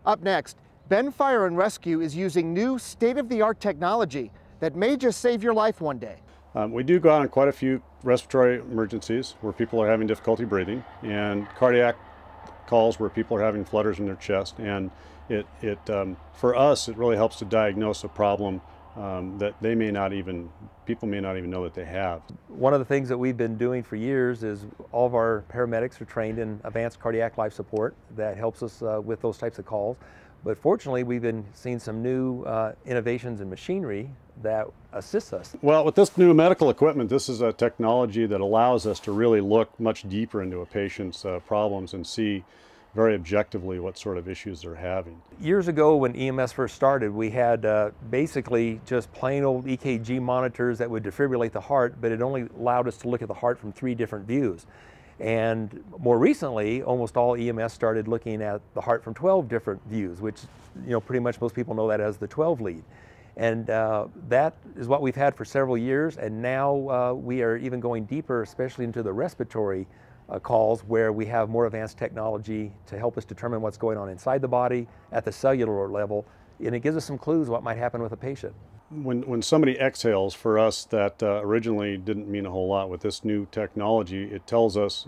Up next, Ben Fire and Rescue is using new state-of-the-art technology that may just save your life one day. We do go out on quite a few respiratory emergencies where people are having difficulty breathing, and cardiac calls where people are having flutters in their chest. And for us, it really helps to diagnose a problem that people may not even know that they have. One of the things that we've been doing for years is all of our paramedics are trained in advanced cardiac life support. That helps us with those types of calls. But fortunately, we've been seeing some new innovations in machinery that assists us. Well, with this new medical equipment, this is a technology that allows us to really look much deeper into a patient's problems and see very objectively what sort of issues they're having. Years ago when EMS first started, we had basically just plain old EKG monitors that would defibrillate the heart, but it only allowed us to look at the heart from 3 different views. And more recently, almost all EMS started looking at the heart from 12 different views, which, pretty much most people know that as the 12 lead. And that is what we've had for several years, and now we are even going deeper, especially into the respiratory calls, where we have more advanced technology to help us determine what's going on inside the body at the cellular level, and it gives us some clues what might happen with a patient. When somebody exhales, for us that originally didn't mean a whole lot. With this new technology, it tells us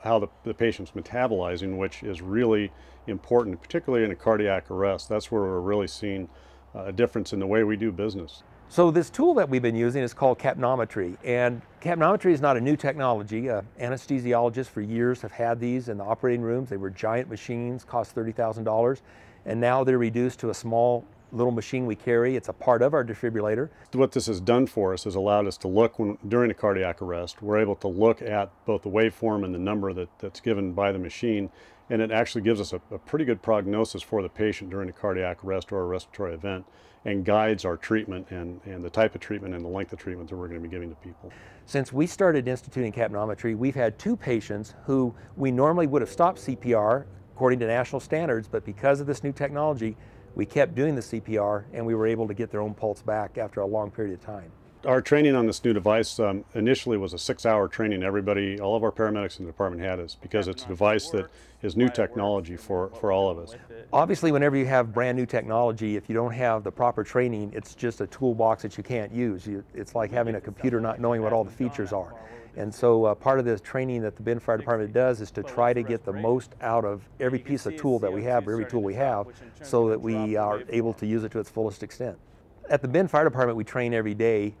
how the patient's metabolizing, which is really important, particularly in a cardiac arrest. That's where we're really seeing a difference in the way we do business. So this tool that we've been using is called Capnometry, and Capnometry is not a new technology. Anesthesiologists for years have had these in the operating rooms. They were giant machines, cost $30,000, and now they're reduced to a small little machine we carry. It's a part of our defibrillator. What this has done for us is allowed us to look during a cardiac arrest. We're able to look at both the waveform and the number that's given by the machine, and it actually gives us a pretty good prognosis for the patient during a cardiac arrest or a respiratory event, and guides our treatment and the type of treatment and the length of treatment that we're going to be giving to people. Since we started instituting Capnometry, we've had 2 patients who we normally would have stopped CPR according to national standards, but because of this new technology, we kept doing the CPR and we were able to get their own pulse back after a long period of time. Our training on this new device initially was a 6-hour training. All of our paramedics in the department had it because it's a device that is new technology for all of us. Obviously, whenever you have brand new technology, if you don't have the proper training, it's just a toolbox that you can't use. It's like having a computer not knowing what all the features are. And so part of the training that the Ben Fire Department does is to try to get the most out of every piece of tool that we have, or every tool we have, so that we are able to use it to its fullest extent. At the Ben Fire Department, we train every day.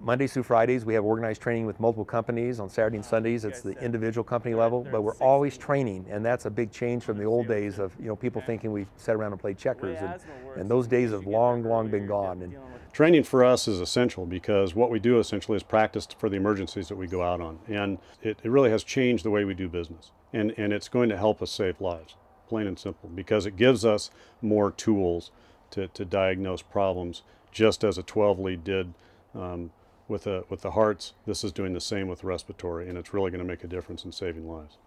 Mondays through Fridays, we have organized training with multiple companies. On Saturday and Sundays, it's the individual company level, but we're always training, and that's a big change from the old days of people thinking we sat around and played checkers, and those days have long been gone. And training for us is essential because what we do essentially is practice for the emergencies that we go out on, and it really has changed the way we do business, and it's going to help us save lives, plain and simple, because it gives us more tools to diagnose problems, just as a 12 lead did with the hearts. This is doing the same with respiratory, and it's really going to make a difference in saving lives.